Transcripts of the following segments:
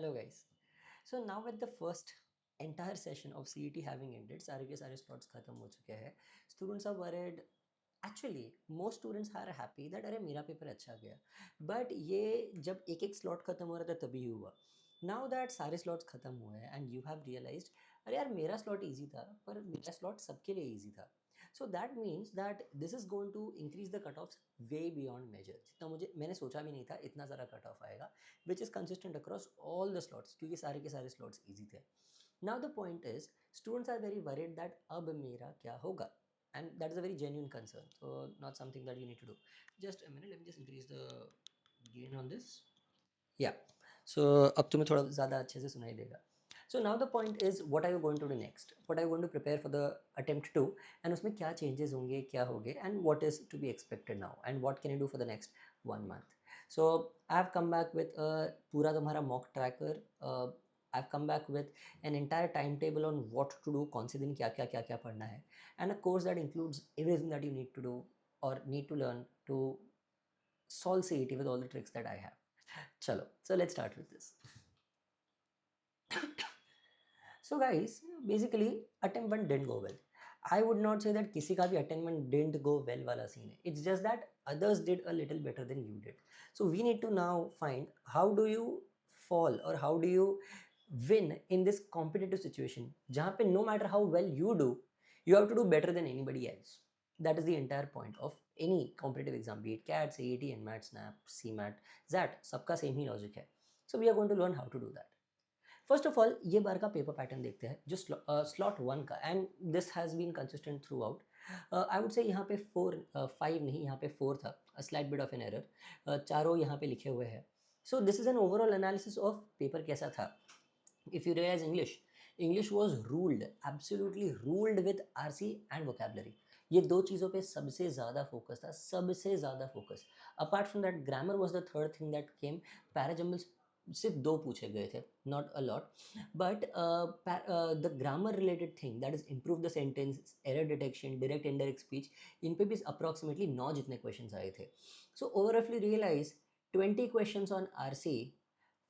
Hello guys. So now with the first entire session of CET having ended, सारे के सारे slots खत्म हो चुके हैं. Students are worried. Actually, most students are happy that अरे मेरा पेपर अच्छा गया. But ये जब एक एक slot खत्म हो रहा था तभी हुआ. Now that सारे slots खत्म हुए हैं and you have realized अरे यार मेरा slot easy था पर मेरा slot सबके लिए easy था. So that means that this is going to increase the cutoffs way beyond measure. जितना मुझे मैंने सोचा भी नहीं था इतना ज़्यादा cutoff आएगा, which is consistent across all the slots क्योंकि सारे के सारे slots easy थे. Now the point is students are very worried that अब मेरा क्या होगा, and that is a very genuine concern. So not something that you need to do. Just a minute, let me just increase the gain on this. Yeah. So अब तुम्हें थोड़ा ज़्यादा अच्छे से सुनाई देगा. So now the point is what are you going to do next? What are you going to prepare for the attempt 2? And उसमें क्या changes होंगे, क्या होंगे, and what is to be expected now? And what can you do for the next 1 month? So I've come back with a पूरा तुम्हारा mock tracker. I've come back with an entire timetable on what to do, कौन से दिन क्या क्या क्या क्या पढ़ना है, and a course that includes everything that you need to do or need to learn to solve CET with all the tricks that I have. Chalo, so let's start with this. So guys, basically attempt 1 didn't go well. I would not say that किसी का भी attempt 1 didn't go well वाला scene है. It's just that others did a little better than you did. So we need to now find how do you fall or how do you win in this competitive situation जहाँ पे no matter how well you do, you have to do better than anybody else. That is the entire point of any competitive exam, be it CAT, CET, NMAT, SNAP, CMAT, ZAT, सबका same ही logic है. So we are going to learn how to do that. First of all ये बार का paper pattern देखते हैं जो slot 1 का, and this has been consistent throughout. I would say यहाँ पे 5 नहीं, यहाँ पे 4 था, slight bit of an error. चारों यहाँ पे लिखे हुए हैं. So this is an overall analysis of paper कैसा था. If you realise English was ruled, absolutely ruled with RC and vocabulary. ये दो चीज़ों पे सबसे ज़्यादा फोकस था, सबसे ज़्यादा focus. Apart from that grammar was the third thing that came. Parajumbles सिर्फ 2 पूछे गए थे, not a lot, but the grammar related thing that is improve the sentence, error detection, direct indirect speech, इन पे भी अप्रॉक्सीमेटली 9 जितने question आए थे. So overall realise 20 question on R C,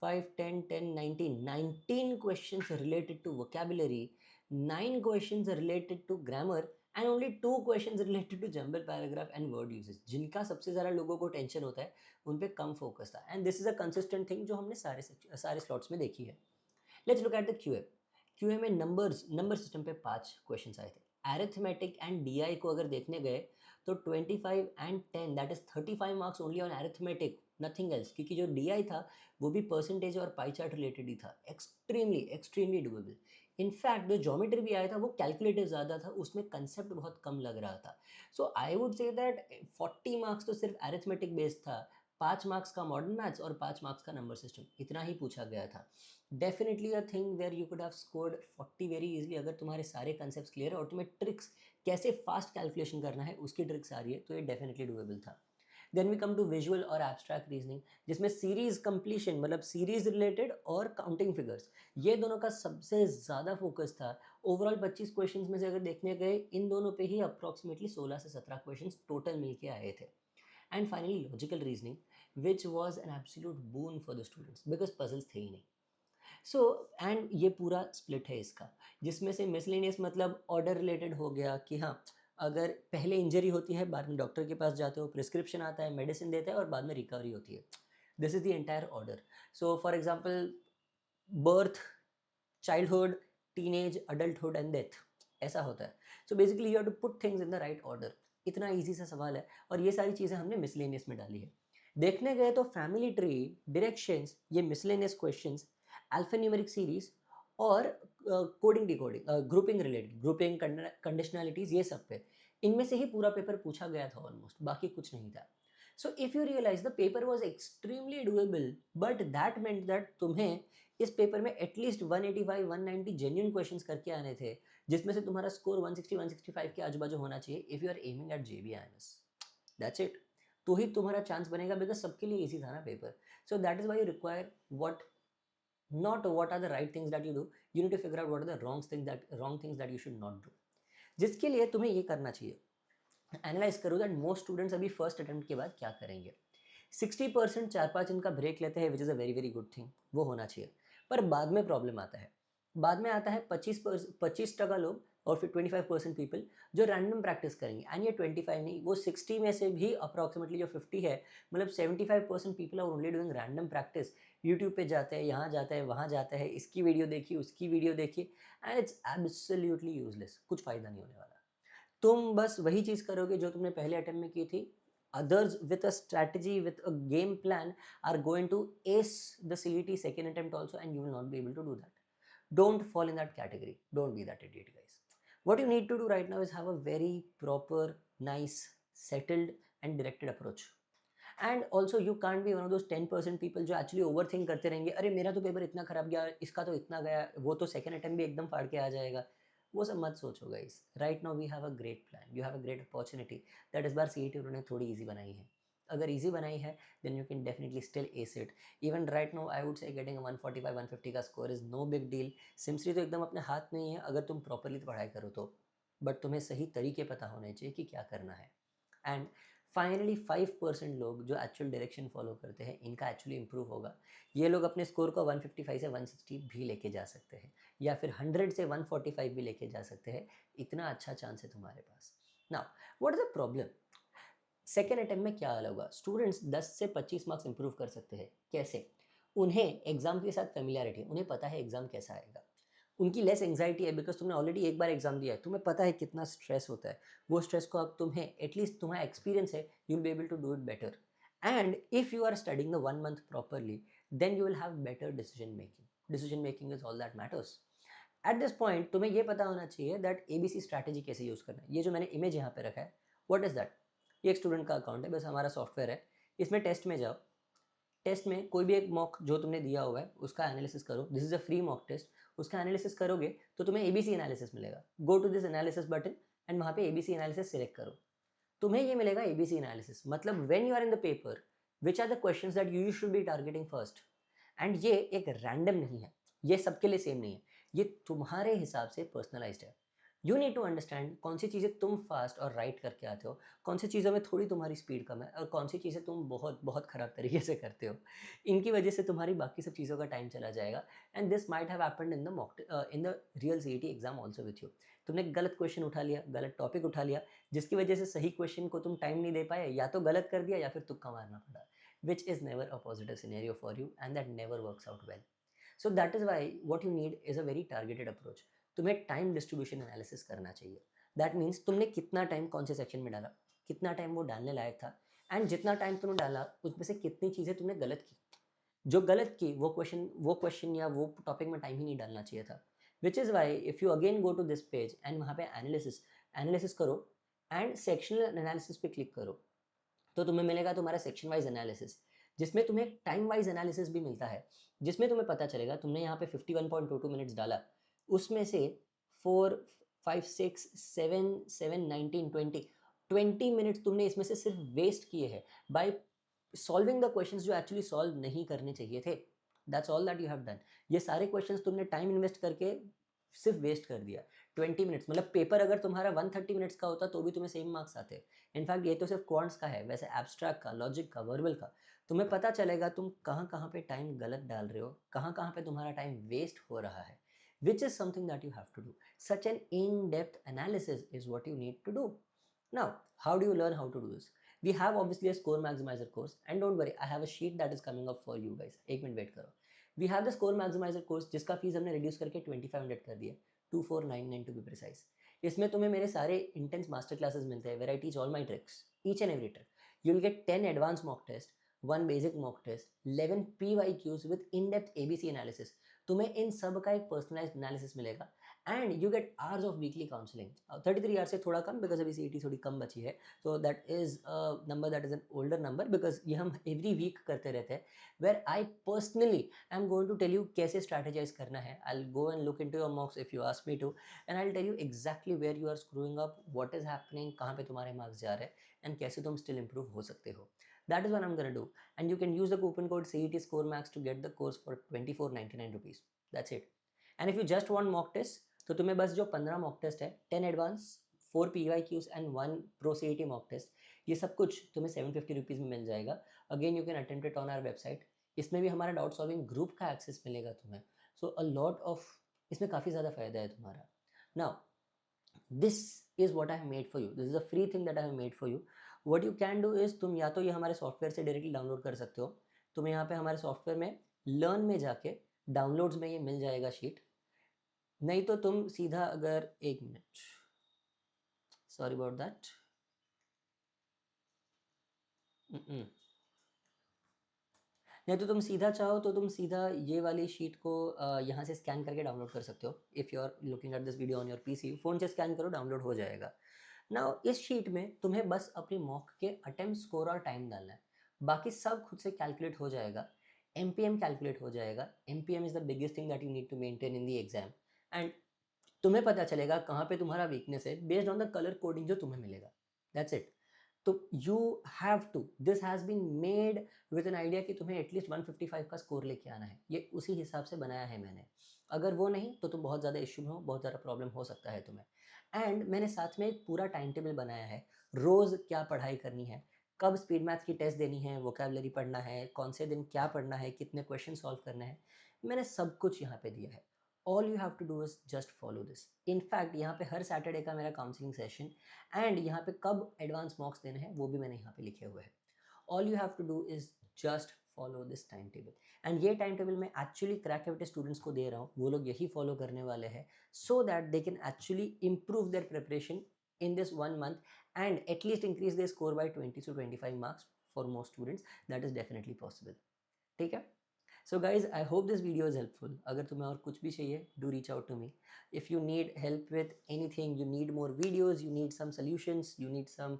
5, 10, 10, 19, 19 questions related to vocabulary, 9 questions related to grammar, and only 2 questions related to jumble paragraph and word uses. जिनका सबसे ज़्यादा लोगों को टेंशन होता है उन पे कम फोकस था, and this is a consistent thing जो हमने सारे स्लॉट्स में देखी है. Let's look at the QA. QA में नंबर सिस्टम पे 5 क्वेश्चंस आए थे. एरिथमेटिक एंड डीआई को अगर देखने गए तो 25 and 10, that is 35 marks only on arithmetic, nothing else, क्योंकि जो डीआई था वो भी परसेंटेज और पाई चार्ट रिलेटेड ही था. Extremely extremely doable. इनफैक्ट जो ज्योमेट्री भी आया था वो कैलकुलेटिव ज़्यादा था, उसमें कंसेप्ट बहुत कम लग रहा था. So I would say that 40 marks तो सिर्फ एरिथमेटिक बेस्ड था, 5 मार्क्स का मॉडर्न मैथ्स और 5 मार्क्स का नंबर सिस्टम, इतना ही पूछा गया था. Definitely a thing where you could have scored 40 very easily अगर तुम्हारे सारे कंसेप्ट्स क्लियर है और तुम्हें ट्रिक्स कैसे फास्ट कैलकुलेशन करना है उसकी ट्रिक्स आ रही है, तो ये डेफिनेटली डुएबल था. Then we come to visual और एब्स्ट्रैक्ट रीजनिंग, जिसमें सीरीज कंप्लीशन मतलब सीरीज रिलेटेड और काउंटिंग फिगर्स, ये दोनों का सबसे ज़्यादा फोकस था. ओवरऑल 25 क्वेश्चंस में से अगर देखने गए इन दोनों पे ही अप्रॉक्सीमेटली 16 से 17 क्वेश्चंस टोटल मिलके आए थे. And finally logical reasoning, which was an absolute boon for the students because puzzles थे ही नहीं. सो एंड ये पूरा स्प्लिट है इसका, जिसमें से मिसलेनियस मतलब ऑर्डर रिलेटेड हो गया कि हाँ, अगर पहले इंजरी होती है, बाद में डॉक्टर के पास जाते हो, प्रिस्क्रिप्शन आता है, मेडिसिन देता है और बाद में रिकवरी होती है. This is the entire order. So for example birth, childhood, teenage, adulthood and death, ऐसा होता है. So basically you have to put things in the right order. इतना ईजी सा सवाल है और ये सारी चीज़ें हमने मिसलेनियस में डाली है. देखने गए तो फैमिली ट्री, डायरेक्शंस, ये मिसलेनियस क्वेश्चंस, अल्फान्यूमेरिक सीरीज और coding decoding, grouping related, grouping, conditionalities, ये सब पे इनमें से ही पूरा पेपर पूछा गया था ऑलमोस्ट, बाकी कुछ नहीं था. So if you realise the paper was extremely doable, but that meant that तुम्हें इस पेपर में एटलीस्ट 185 190 जेन्यून क्वेश्चंस करके आने थे, जिसमें से तुम्हारा स्कोर 160 165 के आजू बाजू होना चाहिए if you are aiming at JBIMS. That's it. तो ही तुम्हारा चांस बनेगा बिकॉज सबके लिए इजी था ना paper. So that is why you require what, not what are the right things that you do, you need to figure out what are the wrong things that you should not do. जिसके लिए तुम्हें ये करना चाहिए, analyse करो that most students अभी first attempt के बाद क्या करेंगे. 60% 4-5 दिन का ब्रेक लेते हैं, which is a very very good thing, वो होना चाहिए. पर बाद में प्रॉब्लम आता है, बाद में आता है 25% लोग और फिर 25% पीपल जो रैंडम प्रैक्टिस करेंगे, एंड ये 25 नहीं, वो 60 में से भी अप्रॉक्सीमेटली जो 50 है, मतलब 75% people are only doing random practice. YouTube पे जाते हैं, यहाँ जाता है, वहाँ जाता है, इसकी वीडियो देखिए, उसकी वीडियो देखिए, एंड इट्स एब्सोल्युटली यूजलेस, कुछ फायदा नहीं होने वाला। तुम बस वही चीज़ करोगे जो तुमने पहले अटेम्प्ट में की थी। Others with a strategy, with a game plan, are going to ace the CET second attempt also, and you will not be able to do that. Don't fall in that category. Don't be that idiot, guys. What you need to do right now is have a very proper, nice, settled, and directed approach. And also you can't be one of those 10% people जो actually over think करते रहेंगे, अरे मेरा तो paper इतना खराब गया, इसका तो इतना गया, वो तो सेकंड अटेम्प्ट भी एकदम फाड़ के आ जाएगा। वो सब मत सोचो guys. Right now we have a great plan, you have a great opportunity that इस बार सीईटी उन्होंने थोड़ी ईजी बनाई है। अगर ईजी बनाई है then you can definitely still ace it. Even right now I would say getting 145 150 का score is no big deal. सिम्सरी तो एकदम अपने हाथ में ही है अगर तुम प्रॉपरली पढ़ाई करो तो, बट तुम्हें सही तरीके पता होने चाहिए कि क्या करना है। एंड फाइनली 5% लोग जो एक्चुअल डायरेक्शन फॉलो करते हैं, इनका एक्चुअली इंप्रूव होगा। ये लोग अपने स्कोर को 155 से 160 भी लेके जा सकते हैं, या फिर 100 से 145 भी लेके जा सकते हैं। इतना अच्छा चांस है तुम्हारे पास। Now what is the problem? Second attempt में क्या अलग होगा? स्टूडेंट्स 10 से 25 मार्क्स इंप्रूव कर सकते हैं। कैसे? उन्हें एग्जाम के साथ फेमिलियरिटी, उन्हें पता है एग्जाम कैसा आएगा। उनकी लेस एंग्जाइटी है बिकॉज तुमने ऑलरेडी एक बार एग्जाम दिया है, तुम्हें पता है कितना स्ट्रेस होता है। वो स्ट्रेस को अब तुम्हें एटलीस्ट तुम्हारा एक्सपीरियंस है, you will be able to do it better. And if you are studying the 1 month properly, then you will have better decision making. Decision making is all that matters. At this point तुम्हें ये पता होना चाहिए that ABC strategy कैसे use करना है। ये जो मैंने इमेज यहाँ पे रखा है, व्हाट इज दैट? ये एक स्टूडेंट का अकाउंट है, बस हमारा सॉफ्टवेयर है। इसमें टेस्ट में जाओ, टेस्ट में कोई भी एक मॉक जो तुमने दिया हुआ है उसका एनालिसिस करो। This is a free mock test. उसका एनालिसिस करोगे तो तुम्हें एबीसी एनालिसिस मिलेगा। Go to this analysis button and वहाँ पे एबीसी एनालिसिस सिलेक्ट करो। तुम्हें ये मिलेगा एबीसी एनालिसिस, मतलब when you are in the paper which are the questions that you should be targeting first. And ये एक रैंडम नहीं है, ये सबके लिए सेम नहीं है, ये तुम्हारे हिसाब से पर्सनलाइज्ड है। यू नीड टू अंडरस्टैंड कौन सी चीज़ें तुम फास्ट और राइट करके आते हो, कौन सी चीज़ों में थोड़ी तुम्हारी स्पीड कम है, और कौन सी चीज़ें तुम बहुत बहुत ख़राब तरीके से करते हो। इनकी वजह से तुम्हारी बाकी सब चीज़ों का टाइम चला जाएगा। And this might have happened in the in the real CET exam also with you. तुमने गलत क्वेश्चन उठा लिया, गलत टॉपिक उठा लिया, जिसकी वजह से सही क्वेश्चन को तुम टाइम नहीं दे पाए, या तो गलत कर दिया या फिर तुक्का मारना पड़ा, which is never a positive scenario for you and that never works out well. So that is why what you need is a very targeted approach. तुम्हें टाइम डिस्ट्रीब्यूशन एनालिसिस करना चाहिए। दैट मीन्स तुमने कितना time कौन से section में डाला, कितना टाइम वो डालने लायक था, एंड जितना टाइम तुमने डाला उसमें से कितनी चीज़ें तुमने गलत की। जो गलत की वो क्वेश्चन या वो टॉपिक में टाइम ही नहीं डालना चाहिए था। Which is why if you again go to this page and वहाँ पे एनालिसिस एनालिसिस करो एंड सेक्शनल एनालिसिस पे क्लिक करो, तो तुम्हें मिलेगा तुम्हारा सेक्शन वाइज एनालिसिस, जिसमें तुम्हें टाइम वाइज एनालिसिस भी मिलता है। जिसमें तुम्हें पता चलेगा तुमने यहाँ पे 51.22 मिनट्स डाला, उसमें से 4 5 6 7 7 19 20 20 मिनट्स तुमने इसमें से सिर्फ वेस्ट किए हैं बाय सॉल्विंग द क्वेश्चंस जो एक्चुअली सॉल्व नहीं करने चाहिए थे। That's all that you have done. ये सारे क्वेश्चंस तुमने टाइम इन्वेस्ट करके सिर्फ वेस्ट कर दिया। 20 मिनट्स, मतलब पेपर अगर तुम्हारा 130 मिनट्स का होता तो भी तुम्हें सेम मार्क्स आते। इनफैक्ट ये तो सिर्फ क्वांट्स का है, वैसे एब्स्ट्रैक्ट का, लॉजिक का, वर्बल का तुम्हें पता चलेगा तुम कहाँ कहाँ पे टाइम गलत डाल रहे हो, कहाँ कहाँ पे तुम्हारा टाइम वेस्ट हो रहा है, which is something that you have to do. Such an in depth analysis is what you need to do. Now how do you learn how to do this? We have obviously a score maximizer course, and don't worry, I have a sheet that is coming up for you guys. एक minute wait करो। We have the score maximizer course जिसका fees हमने reduce करके 2500 कर दिया, 2499 to be precise. इसमें तुम्हें मेरे सारे इंटेंस मास्टर क्लासेस मिलते हैं, where I teach all my tricks, each and every trick. You will get 10 advance mock test, 1 basic mock test, 11 PYQs with in depth ABC analysis. तुम्हें इन सब का एक पर्सनलाइज्ड एनालिसिस मिलेगा, and you get hours of weekly counselling. 33 hours से थोड़ा come because अभी CET थोड़ी कम बची है, so that is a number that is an older number because ये हम every week करते रहते हैं, where I personally am going to tell you कैसे strategize करना है। I'll go and look into your mocks if you ask me to, and I'll tell you exactly where you are screwing up, what is happening, कहाँ पे तुम्हारे marks जा रहे हैं, and कैसे तुम still improve हो सकते हो। That is what I'm gonna do, and you can use the coupon code CET Score Max to get the course for 2499 rupees. That's it. And if you just want mock test, तो तुम्हें बस जो 15 mock test है, 10 advance, 4 PYQs and 1 pro CET mock test, ये सब कुछ तुम्हें 750 rupees में मिल जाएगा। Again you can attempt it on our website. इसमें भी हमारा डाउट सॉल्विंग ग्रुप का एक्सेस मिलेगा तुम्हें, सो अ लॉट ऑफ, इसमें काफ़ी ज़्यादा फ़ायदा है तुम्हारा. Now this is what I have made for you, this is a free thing that I have made for you. What you can do is, तुम या तो ये हमारे सॉफ्टवेयर से डायरेक्टली डाउनलोड कर सकते हो. तुम यहाँ पे हमारे सॉफ्टवेयर में लर्न में जाके डाउनलोड्स में ये मिल जाएगा शीट. नहीं तो तुम सीधा, अगर एक मिनट, सॉरी अबाउट दैट. नहीं तो तुम सीधा चाहो तो तुम सीधा ये वाली शीट को यहाँ से स्कैन करके डाउनलोड कर सकते हो. If you are looking at this video on your PC, phone से स्कैन करो, डाउनलोड हो जाएगा. नाउ इस शीट में तुम्हें बस अपनी मॉक के अटेम्प्ट स्कोर और टाइम डालना है. बाकी सब खुद से कैलकुलेट हो जाएगा. एमपीएम कैलकुलेट हो जाएगा. MPM is the biggest thing that you need to maintain in the exam. And तुम्हें पता चलेगा कहाँ पे तुम्हारा वीकनेस है based on the colour coding जो तुम्हें मिलेगा. That's it. तो you have to, this has been made with an idea कि तुम्हें एटलीस्ट 155 का स्कोर लेके आना है. ये उसी हिसाब से बनाया है मैंने. अगर वो नहीं तो तुम बहुत ज़्यादा इश्यू में हो, बहुत ज़्यादा प्रॉब्लम हो सकता है तुम्हें. एंड मैंने साथ में एक पूरा टाइम टेबल बनाया है, रोज़ क्या पढ़ाई करनी है, कब स्पीड मैथ की टेस्ट देनी है, वोकेबलरी पढ़ना है, कौन से दिन क्या पढ़ना है, कितने क्वेश्चन सॉल्व करने हैं. मैंने सब कुछ यहाँ पे दिया है. All you have to do is just follow this. In fact यहाँ पे हर सैटरडे का मेरा काउंसलिंग सेशन, एंड यहाँ पे कब एडवांस मॉक्स देने हैं वो भी मैंने यहाँ पे लिखे हुए हैं. All you have to do is just follow this time table. And ये टाइम टेबल मैं एक्चुअली क्रैक कैविटी स्टूडेंट्स को दे रहा हूँ, वो लोग यही फॉलो करने वाले हैं, so that they can actually improve their preparation in this 1 month and at least increase their score by 20 to 25 marks for most students. That is definitely possible. ठीक है. So guys, I hope this video is helpful. अगर तुम्हें और कुछ भी चाहिए, do reach out to me. If you need help with anything, you need more videos, you need some solutions, you need some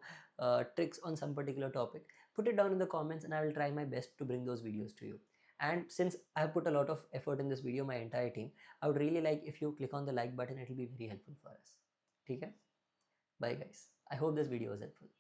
tricks on some particular topic, put it down in the comments and I will try my best to bring those videos to you. And since I have put a lot of effort in this video, my entire team, I would really like if you click on the like button, it will be very helpful for us. ठीक है? Bye guys. I hope this video was helpful.